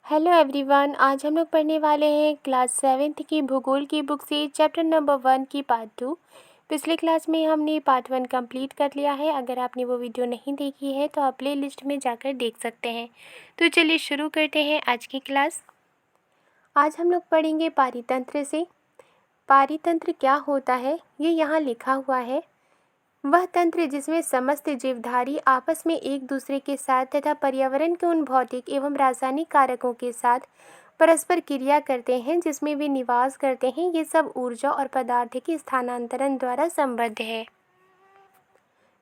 Hello everyone. आज हम लोग पढ़ने वाले हैं क्लास 7th की भूगोल की बुक से चैप्टर नंबर 1 की पार्ट 2। पिछले क्लास में हमने पार्ट 1 कंप्लीट कर लिया है। अगर आपने वो वीडियो नहीं देखी है तो आप प्ले लिस्ट में जाकर देख सकते हैं। तो चलिए शुरू करते हैं आज की क्लास। आज हम लोग पढ़ेंगे पारितंत्र से। पारितंत्र क्या होता है ये यहाँ लिखा हुआ है। वह तंत्र जिसमें समस्त जीवधारी आपस में एक दूसरे के साथ तथा पर्यावरण के उन भौतिक एवं रासायनिक कारकों के साथ परस्पर क्रिया करते हैं जिसमें वे निवास करते हैं, ये सब ऊर्जा और पदार्थ के स्थानांतरण द्वारा संबद्ध है।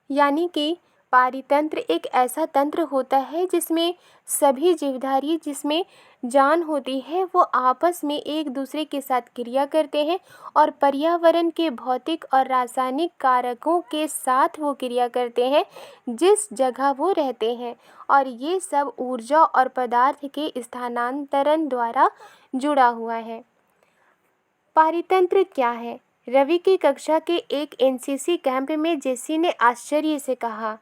यानी कि पारितंत्र एक ऐसा तंत्र होता है जिसमें सभी जीवधारी, जिसमें जान होती है, वो आपस में एक दूसरे के साथ क्रिया करते हैं और पर्यावरण के भौतिक और रासायनिक कारकों के साथ वो क्रिया करते हैं जिस जगह वो रहते हैं, और ये सब ऊर्जा और पदार्थ के स्थानांतरण द्वारा जुड़ा हुआ है। पारितंत्र क्या है? रवि की कक्षा के एक एनसीसी कैंप में जेसी ने आश्चर्य से कहा।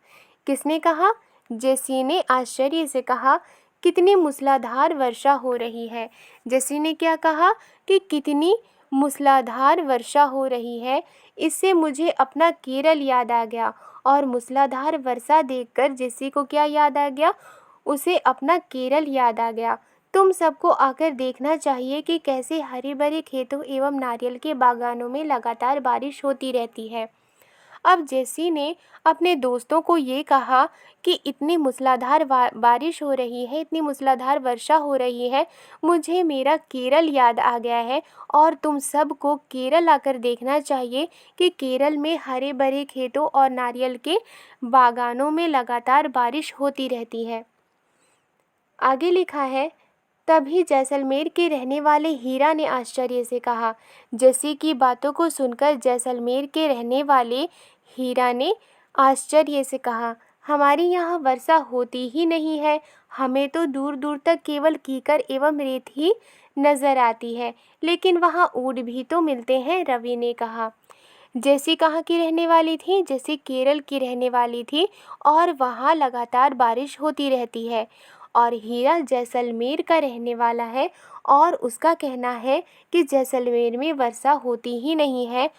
किसने कहा? जेसी ने आश्चर्य से कहा, कितनी मूसलाधार वर्षा हो रही है। जेसी ने क्या कहा कि कितनी मूसलाधार वर्षा हो रही है। इससे मुझे अपना केरल याद आ गया। और मूसलाधार वर्षा देखकर जेसी को क्या याद आ गया? उसे अपना केरल याद आ गया। तुम सबको आकर देखना चाहिए कि कैसे हरे भरे खेतों एवं नारियल के बागानों में लगातार बारिश होती रहती है। अब जेसी ने अपने दोस्तों को ये कहा कि इतनी मूसलाधार बारिश हो रही है, इतनी मूसलाधार वर्षा हो रही है, मुझे मेरा केरल याद आ गया है और तुम सबको केरल आकर देखना चाहिए कि केरल में हरे भरे खेतों और नारियल के बागानों में लगातार बारिश होती रहती है। आगे लिखा है, तभी जैसलमेर के रहने वाले हीरा ने आश्चर्य से कहा। जेसी की बातों को सुनकर जैसलमेर के रहने वाले हीरा ने आश्चर्य से कहा, हमारी यहाँ वर्षा होती ही नहीं है। हमें तो दूर दूर तक केवल कीकर एवं रेत ही नजर आती है, लेकिन वहाँ ऊँट भी तो मिलते हैं। रवि ने कहा। जेसी कहाँ की रहने वाली थी? जेसी केरल की रहने वाली थी और वहाँ लगातार बारिश होती रहती है। और हीरा जैसलमेर का रहने वाला है और उसका कहना है कि जैसलमेर में वर्षा होती ही नहीं है।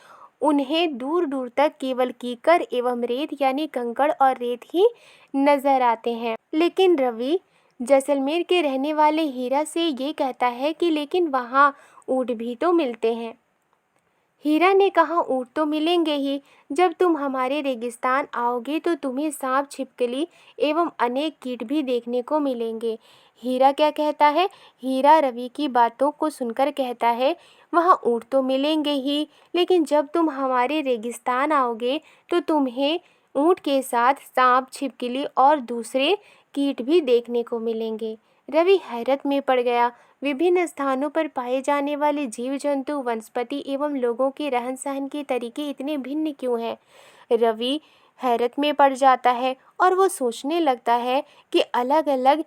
उन्हें दूर दूर तक केवल कीकर एवं रेत यानी कंकड़ और रेत ही नजर आते हैं। लेकिन रवि जैसलमेर के रहने वाले हीरा से ये कहता है कि लेकिन वहाँ ऊँट भी तो मिलते हैं। हीरा ने कहा, ऊँट तो मिलेंगे ही। जब तुम हमारे रेगिस्तान आओगे तो तुम्हें सांप, छिपकली एवं अनेक कीट भी देखने को मिलेंगे। हीरा क्या कहता है? हीरा रवि की बातों को सुनकर कहता है, वहाँ ऊँट तो मिलेंगे ही, लेकिन जब तुम हमारे रेगिस्तान आओगे तो तुम्हें ऊँट के साथ सांप, छिपकली और दूसरे कीट भी देखने को मिलेंगे। रवि हैरत में पड़ गया। विभिन्न स्थानों पर पाए जाने वाले जीव जंतु, वनस्पति एवं लोगों के रहन सहन के तरीके इतने भिन्न क्यों हैं? रवि हैरत में पड़ जाता है और वो सोचने लगता है कि अलग अलग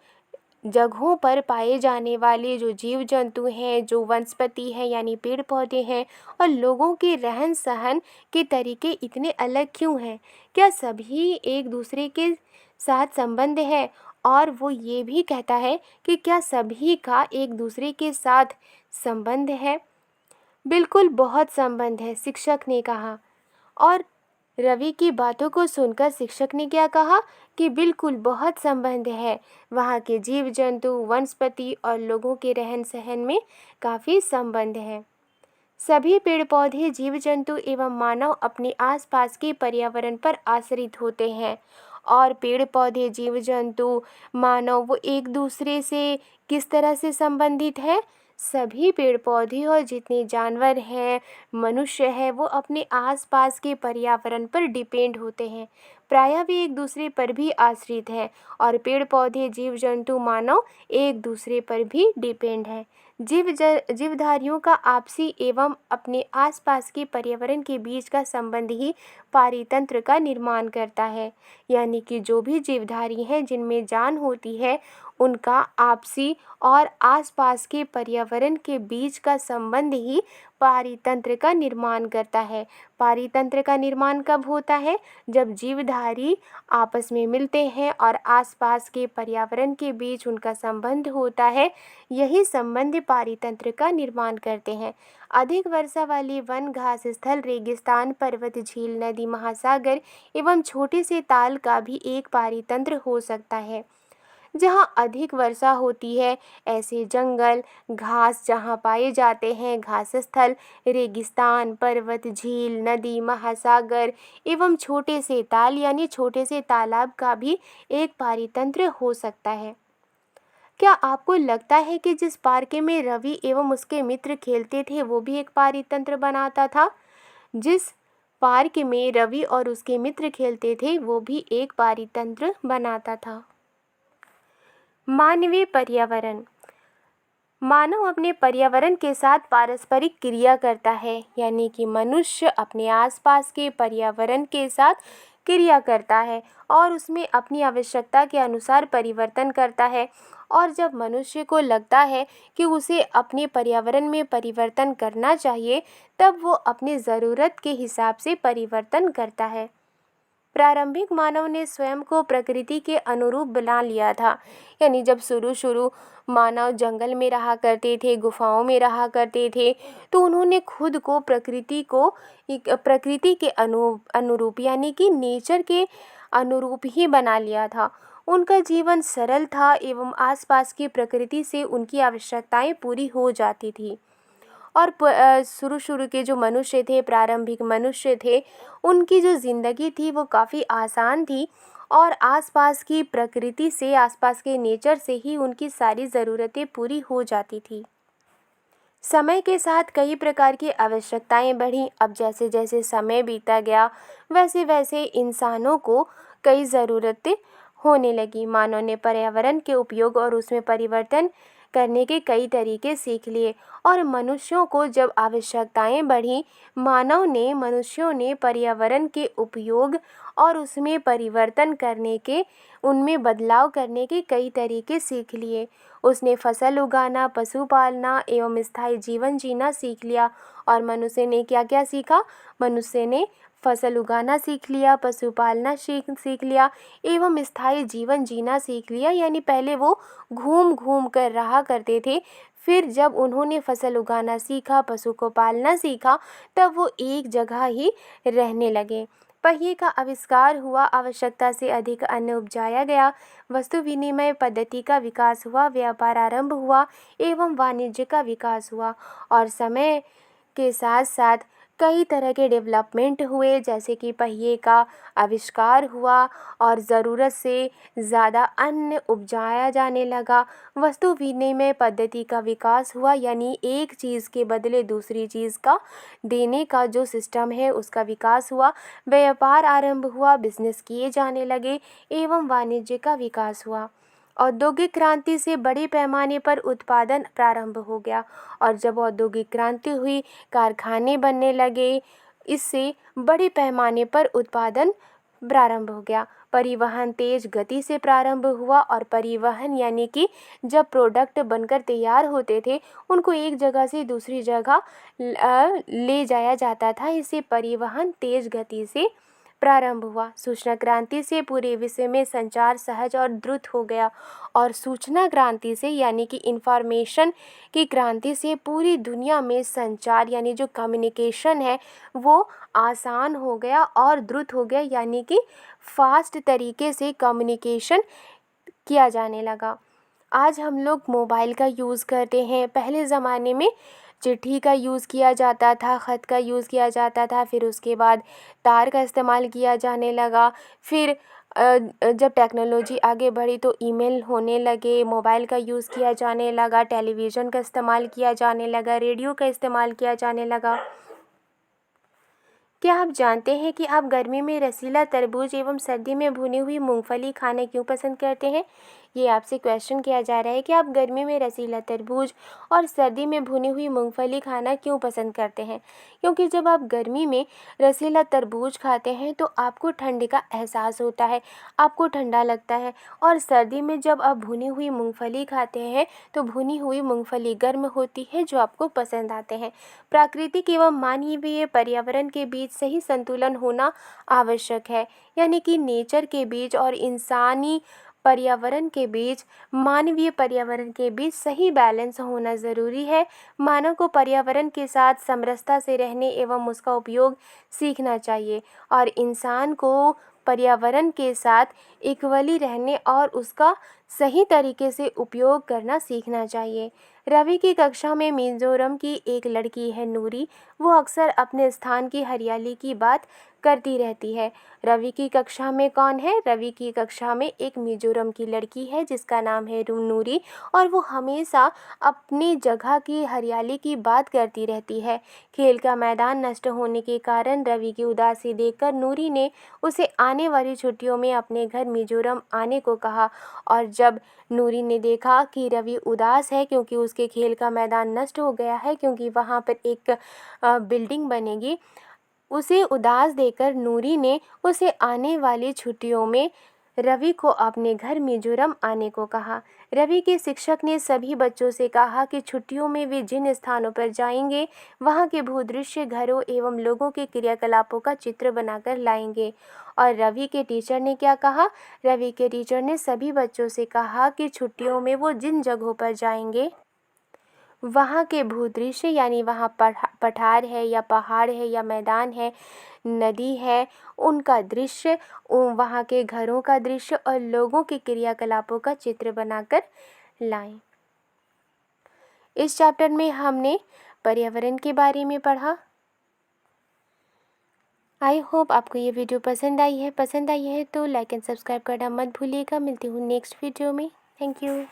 जगहों पर पाए जाने वाले जो जीव जंतु हैं, जो वनस्पति हैं यानी पेड़ पौधे हैं, और लोगों के रहन सहन के तरीके इतने अलग क्यों हैं? क्या सभी एक दूसरे के साथ संबंध है? और वो ये भी कहता है कि क्या सभी का एक दूसरे के साथ संबंध है? बिल्कुल बहुत संबंध है, शिक्षक ने कहा। और रवि की बातों को सुनकर शिक्षक ने क्या कहा कि बिल्कुल बहुत संबंध है। वहाँ के जीव जंतु, वनस्पति और लोगों के रहन सहन में काफ़ी संबंध है। सभी पेड़ पौधे, जीव जंतु एवं मानव अपने आसपास के पर्यावरण पर आश्रित होते हैं। और पेड़ पौधे, जीव जंतु, मानव वो एक दूसरे से किस तरह से संबंधित है? सभी पेड़ पौधे और जितने जानवर हैं, मनुष्य है, वो अपने आसपास के पर्यावरण पर डिपेंड होते हैं। प्रायः वे एक दूसरे पर भी आश्रित है। और पेड़ पौधे, जीव जंतु, मानव एक दूसरे पर भी डिपेंड है। जीवधारियों का आपसी एवं अपने आसपास के पर्यावरण के बीच का संबंध ही पारितंत्र का निर्माण करता है। यानी कि जो भी जीवधारी हैं, जिनमें जान होती है, उनका आपसी और आसपास के पर्यावरण के बीच का संबंध ही पारितंत्र का निर्माण करता है। पारितंत्र का निर्माण कब होता है? जब जीवधारी आपस में मिलते हैं और आसपास के पर्यावरण के बीच उनका संबंध होता है। यही संबंध पारितंत्र का निर्माण करते हैं। अधिक वर्षा वाली वन, घास स्थल, रेगिस्तान, पर्वत, झील, नदी, महासागर एवं छोटे से ताल का भी एक पारितंत्र हो सकता है। जहाँ अधिक वर्षा होती है ऐसे जंगल, घास जहाँ पाए जाते हैं, घास स्थल, रेगिस्तान, पर्वत, झील, नदी, महासागर एवं छोटे से ताल यानी छोटे से तालाब का भी एक पारितंत्र हो सकता है। क्या आपको लगता है कि जिस पार्क में रवि एवं उसके मित्र खेलते थे वो भी एक पारितंत्र बनाता था? जिस पार्क में रवि और उसके मित्र खेलते थे वो भी एक पारितंत्र बनाता था। मानवीय पर्यावरण। मानव अपने पर्यावरण के साथ पारस्परिक क्रिया करता है, यानी कि मनुष्य अपने आसपास के पर्यावरण के साथ क्रिया करता है और उसमें अपनी आवश्यकता के अनुसार परिवर्तन करता है। और जब मनुष्य को लगता है कि उसे अपने पर्यावरण में परिवर्तन करना चाहिए, तब वो अपनी ज़रूरत के हिसाब से परिवर्तन करता है। प्रारंभिक मानव ने स्वयं को प्रकृति के अनुरूप बना लिया था, यानी जब शुरू मानव जंगल में रहा करते थे, गुफाओं में रहा करते थे, तो उन्होंने खुद को प्रकृति के अनुरूप यानी कि नेचर के अनुरूप ही बना लिया था। उनका जीवन सरल था एवं आसपास की प्रकृति से उनकी आवश्यकताएं पूरी हो जाती थी। और शुरू के जो मनुष्य थे, प्रारंभिक मनुष्य थे, उनकी जो ज़िंदगी थी वो काफ़ी आसान थी और आसपास की प्रकृति से, आसपास के नेचर से ही उनकी सारी ज़रूरतें पूरी हो जाती थी। समय के साथ कई प्रकार की आवश्यकताएं बढ़ीं। अब जैसे जैसे समय बीता गया वैसे वैसे इंसानों को कई ज़रूरतें होने लगी। मानव ने पर्यावरण के उपयोग और उसमें परिवर्तन करने के कई तरीके सीख लिए और मनुष्यों को जब आवश्यकताएं बढ़ी, मनुष्यों ने पर्यावरण के उपयोग और उसमें परिवर्तन करने के, उनमें बदलाव करने के कई तरीके सीख लिए। उसने फसल उगाना, पशु पालना एवं स्थायी जीवन जीना सीख लिया। और मनुष्य ने क्या क्या सीखा? मनुष्य ने फसल उगाना सीख लिया, पशु पालना सीख लिया एवं स्थायी जीवन जीना सीख लिया। यानी पहले वो घूम घूम कर रहा करते थे, फिर जब उन्होंने फसल उगाना सीखा, पशु को पालना सीखा, तब वो एक जगह ही रहने लगे। पहिए का आविष्कार हुआ, आवश्यकता से अधिक अन्न उपजाया गया, वस्तु विनिमय पद्धति का विकास हुआ, व्यापार आरंभ हुआ एवं वाणिज्य का विकास हुआ। और समय के साथ साथ कई तरह के डेवलपमेंट हुए, जैसे कि पहिए का आविष्कार हुआ और ज़रूरत से ज़्यादा अन्न उपजाया जाने लगा, वस्तु विनिमय पद्धति का विकास हुआ, यानी एक चीज़ के बदले दूसरी चीज़ का देने का जो सिस्टम है उसका विकास हुआ, व्यापार आरंभ हुआ, बिजनेस किए जाने लगे एवं वाणिज्य का विकास हुआ। औद्योगिक क्रांति से बड़े पैमाने पर उत्पादन प्रारंभ हो गया और जब औद्योगिक क्रांति हुई, कारखाने बनने लगे, इससे बड़े पैमाने पर उत्पादन प्रारंभ हो गया। परिवहन तेज गति से प्रारंभ हुआ और परिवहन यानी कि जब प्रोडक्ट बनकर तैयार होते थे उनको एक जगह से दूसरी जगह ले जाया जाता था, इससे परिवहन तेज गति से प्रारंभ हुआ। सूचना क्रांति से पूरे विश्व में संचार सहज और द्रुत हो गया और सूचना क्रांति से यानी कि इंफॉर्मेशन की क्रांति से पूरी दुनिया में संचार यानी जो कम्युनिकेशन है वो आसान हो गया और द्रुत हो गया, यानी कि फास्ट तरीके से कम्युनिकेशन किया जाने लगा। आज हम लोग मोबाइल का यूज़ करते हैं, पहले ज़माने में चिट्ठी का यूज़ किया जाता था, ख़त का यूज़ किया जाता था, फिर उसके बाद तार का इस्तेमाल किया जाने लगा। फिर जब टेक्नोलॉजी आगे बढ़ी तो ईमेल होने लगे, मोबाइल का यूज़ किया जाने लगा, टेलीविज़न का इस्तेमाल किया जाने लगा, रेडियो का इस्तेमाल किया जाने लगा। क्या आप जानते हैं कि आप गर्मी में रसीला तरबूज एवं सर्दी में भुनी हुई मूंगफली खाना क्यों पसंद करते हैं? ये आपसे क्वेश्चन किया जा रहा है कि आप गर्मी में रसीला तरबूज और सर्दी में भुनी हुई मूंगफली खाना क्यों पसंद करते हैं। क्योंकि जब आप गर्मी में रसीला तरबूज खाते हैं तो आपको ठंड का एहसास होता है, आपको ठंडा लगता है। और सर्दी में जब आप भुनी हुई मूंगफली खाते हैं तो भुनी हुई मूंगफली गर्म होती है, जो आपको पसंद आते हैं। प्राकृतिक एवं मानवीय पर्यावरण के बीच सही संतुलन होना आवश्यक है, यानी कि नेचर के बीच और इंसानी पर्यावरण के बीच, मानवीय पर्यावरण के बीच सही बैलेंस होना ज़रूरी है। मानव को पर्यावरण के साथ समरसता से रहने एवं उसका उपयोग सीखना चाहिए और इंसान को पर्यावरण के साथ इक्वली रहने और उसका सही तरीके से उपयोग करना सीखना चाहिए। रवि की कक्षा में मिजोरम की एक लड़की है नूरी। वो अक्सर अपने स्थान की हरियाली की बात करती रहती है। रवि की कक्षा में कौन है? रवि की कक्षा में एक मिजोरम की लड़की है जिसका नाम है नूरी, और वो हमेशा अपनी जगह की हरियाली की बात करती रहती है। खेल का मैदान नष्ट होने के कारण रवि की उदासी देखकर नूरी ने उसे आने वाली छुट्टियों में अपने घर मिजोरम आने को कहा। और जब नूरी ने देखा कि रवि उदास है क्योंकि उसके खेल का मैदान नष्ट हो गया है, क्योंकि वहाँ पर एक बिल्डिंग बनेगी, उसे उदास देखकर नूरी ने उसे आने वाली छुट्टियों में रवि को अपने घर मिजोरम आने को कहा। रवि के शिक्षक ने सभी बच्चों से कहा कि छुट्टियों में वे जिन स्थानों पर जाएंगे वहां के भूदृश्य, घरों एवं लोगों के क्रियाकलापों का चित्र बनाकर लाएंगे। और रवि के टीचर ने क्या कहा? रवि के टीचर ने सभी बच्चों से कहा कि छुट्टियों में वो जिन जगहों पर जाएंगे वहाँ के भूदृश्य, यानी वहाँ पठार है या पहाड़ है या मैदान है, नदी है, उनका दृश्य, वहाँ के घरों का दृश्य और लोगों के क्रियाकलापों का चित्र बनाकर लाएं। इस चैप्टर में हमने पर्यावरण के बारे में पढ़ा। आई होप आपको ये वीडियो पसंद आई है। तो लाइक एंड सब्सक्राइब करना मत भूलिएगा। मिलती हूँ नेक्स्ट वीडियो में। Thank you.